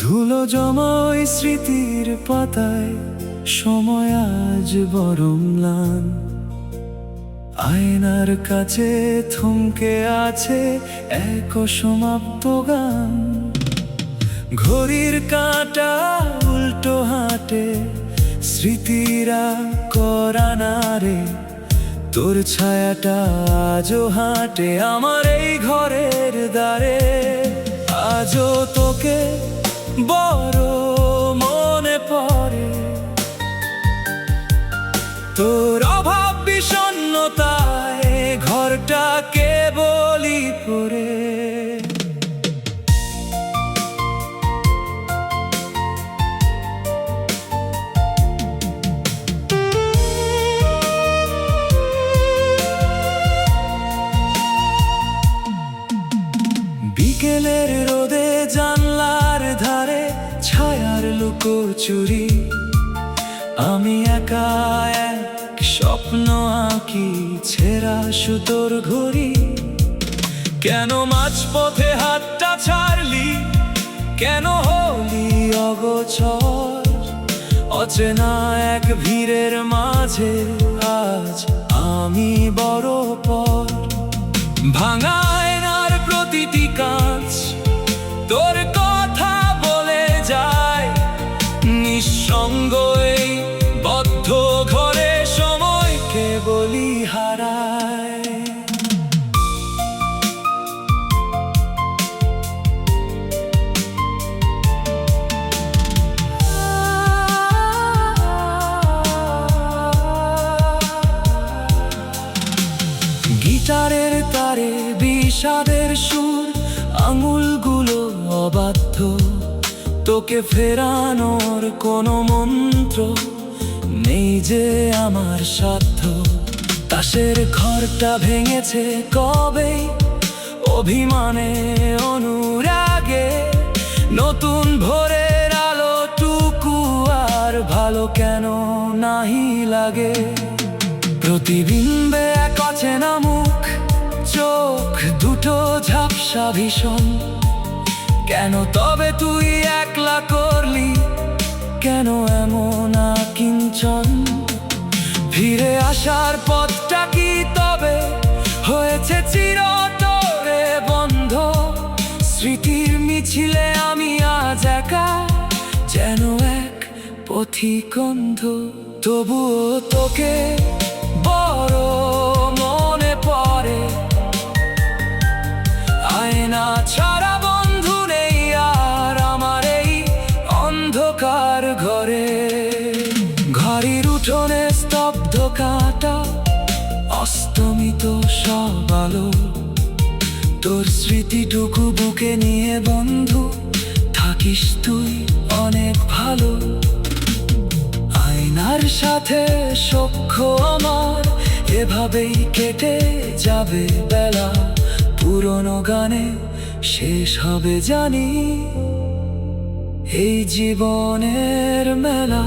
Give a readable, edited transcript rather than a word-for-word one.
ধুলো জমায় স্মৃতির পাতায়, সময় আজ বড় ম্লান। আয়নার কাছে থমকে আছে এক অসমাপ্ত গান। ঘড়ির কাঁটা উল্টো হাঁটে, স্মৃতিরা করা নারে। তোর ছায়াটা আজও হাঁটে আমার এই ঘরের দ্বারে। আজও তোকে বড় মনে পড়ে, তোর অভাব বিষণ্ণতায় ঘরটা কেবলই পড়ে। বিকেলের রোদে জানলার ধারে ছায়ার লুকোচুরি। আমি একা এক স্বপ্ন আঁকি, ছেঁড়া সুতোর ঘড়ি। কেন মাঝপথে হাতটা ছাড়লি, কেন হলি অগোচর? অচেনা এক ভিড়ের মাঝে আজ আমি বড় পর। ভাঙা আয়নার প্রতিটি কাঁচ তোর কথা বলে যায়। নিঃসঙ্গ এই বদ্ধ ঘরে সময় কেবলই হারায়। গিটারের তারে বিষাদের সুর, আঙুলগুলো অবাধ্য। তোকে ফেরানোর কোনো মন্ত্র নেই যে আমার সাধ্য। তাসের ঘরটা ভেঙেছে কবে, অভিমানে অনুরাগে। নতুন ভোরের আলোটুকু আর ভালো কেন নাহি লাগে। প্রতিবিম্বে এক অচেনা মুখ, চোখ দুটো ঝাপসা ভীষণ। কেন তবে তুই একলা করলি, কেন এমন আকিঞ্চন? ফিরে আসার পথটা কি তবে হয়েছে চিরতরে বন্ধ? স্মৃতির মিছিলে আমি আজ একা, যেন এক পথিকন্ধ। তবুও তোকে বড় মনে পড়ে। আয়না ছাড়া বন্ধু নেই আর আমার এই অন্ধকার ঘরে। ঘরের উঠোনে স্তব্ধ কাঁটা, অস্তমিত সব আলো। তোর স্মৃতিটুকু বুকে নিয়ে বন্ধু থাকিস তুই অনেক ভালো। আয়নার সাথে সখ্য আমার, এভাবেই কেটে যাবে বেলা। পুরনো গানে শেষ হবে জানি এই জীবনের মেলা।